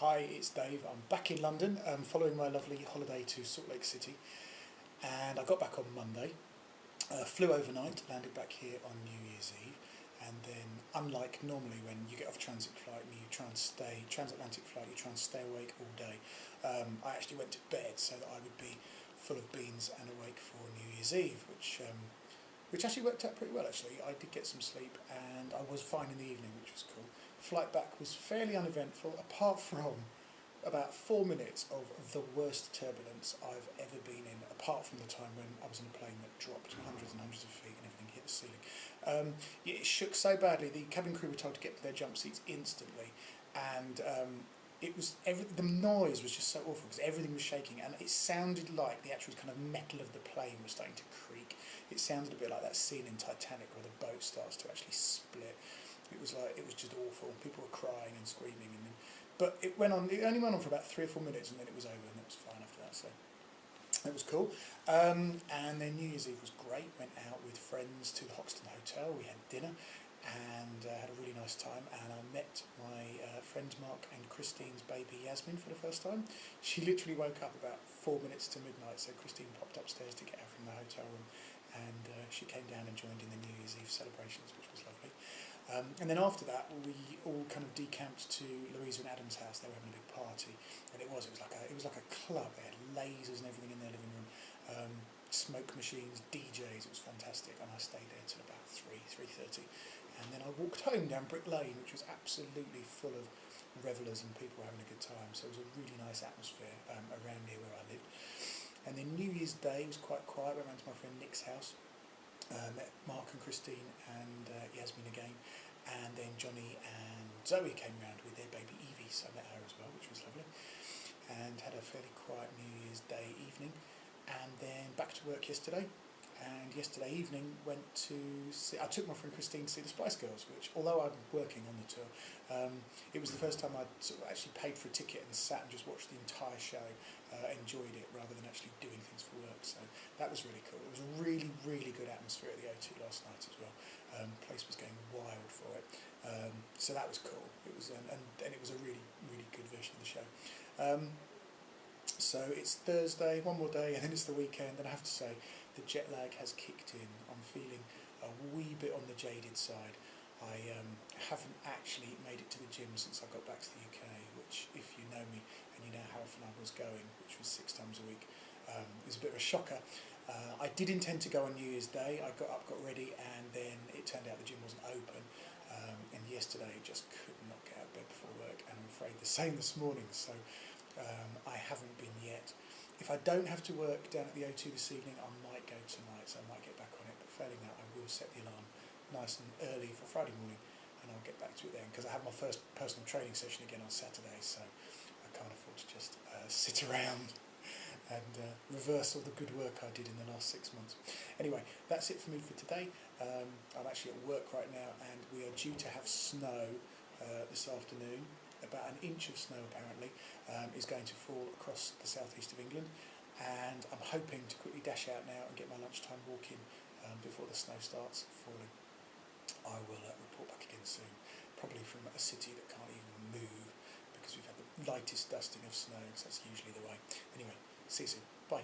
Hi, it's Dave. I'm back in London following my lovely holiday to Salt Lake City, and I got back on Monday, flew overnight, landed back here on New Year's Eve, and then unlike normally when you get off a transit flight and you try and stay, transatlantic flight, you try and stay awake all day, I actually went to bed so that I would be full of beans and awake for New Year's Eve, which actually worked out pretty well actually. I did get some sleep and I was fine in the evening, which was cool. Flight back was fairly uneventful, apart from about 4 minutes of the worst turbulence I've ever been in, apart from the time when I was in a plane that dropped hundreds and hundreds of feet and everything hit the ceiling. It shook so badly, the cabin crew were told to get to their jump seats instantly, and the noise was just so awful because everything was shaking, and it sounded like the actual kind of metal of the plane was starting to creak. It sounded a bit like that scene in Titanic where the boat starts to actually split. It was just awful. People were crying and screaming, but it went on. It only went on for about 3 or 4 minutes, and then it was over, and it was fine after that. So it was cool. And then New Year's Eve was great. Went out with friends to the Hoxton Hotel. We had dinner and had a really nice time. And I met my friends Mark and Christine's baby Yasmin for the first time. She literally woke up about 4 minutes to midnight, so Christine popped upstairs to get her from the hotel room, and she came down and joined in the New Year's Eve celebrations, which was lovely. And then after that, we all kind of decamped to Louisa and Adam's house. They were having a big party, and it was like a club. They had lasers and everything in their living room, smoke machines, DJs. It was fantastic, and I stayed there till about 3:30, and then I walked home down Brick Lane, which was absolutely full of revellers and people having a good time. So it was a really nice atmosphere around here where I lived. And then New Year's Day was quite quiet. I went round to my friend Nick's house. Met Mark and Christine and Yasmin again, and then Johnny and Zoe came round with their baby Evie, so I met her as well, which was lovely, and had a fairly quiet New Year's Day evening, and then back to work yesterday. And yesterday evening I took my friend Christine to see the Spice Girls, which, although I'm working on the tour, it was the first time I'd sort of actually paid for a ticket and sat and just watched the entire show, enjoyed it rather than actually doing things for work. So that was really cool. It was a really, really good atmosphere at the O2 last night as well. The place was going wild for it. So that was cool. It was, and it was a really, really good version of the show. So it's Thursday, one more day, and then it's the weekend, and I have to say the jet lag has kicked in. I'm feeling a wee bit on the jaded side. I haven't actually made it to the gym since I got back to the UK, which, if you know me and you know how often I was going, which was 6 times a week, is a bit of a shocker. I did intend to go on New Year's Day. I got up, got ready, and then it turned out the gym wasn't open. And yesterday just could not get out of bed before work, and I'm afraid the same this morning. So I haven't been yet. If I don't have to work down at the O2 this evening, I might go tonight, so I might get back on it. But failing that, I will set the alarm nice and early for Friday morning, and I'll get back to it then, because I have my first personal training session again on Saturday, so I can't afford to just sit around and reverse all the good work I did in the last 6 months. Anyway, that's it for me for today. I'm actually at work right now, and we are due to have snow this afternoon. About an inch of snow apparently is going to fall across the southeast of England, and I'm hoping to quickly dash out now and get my lunchtime walk in before the snow starts falling. I will report back again soon, probably from a city that can't even move because we've had the lightest dusting of snow, so that's usually the way. Anyway, see you soon. Bye.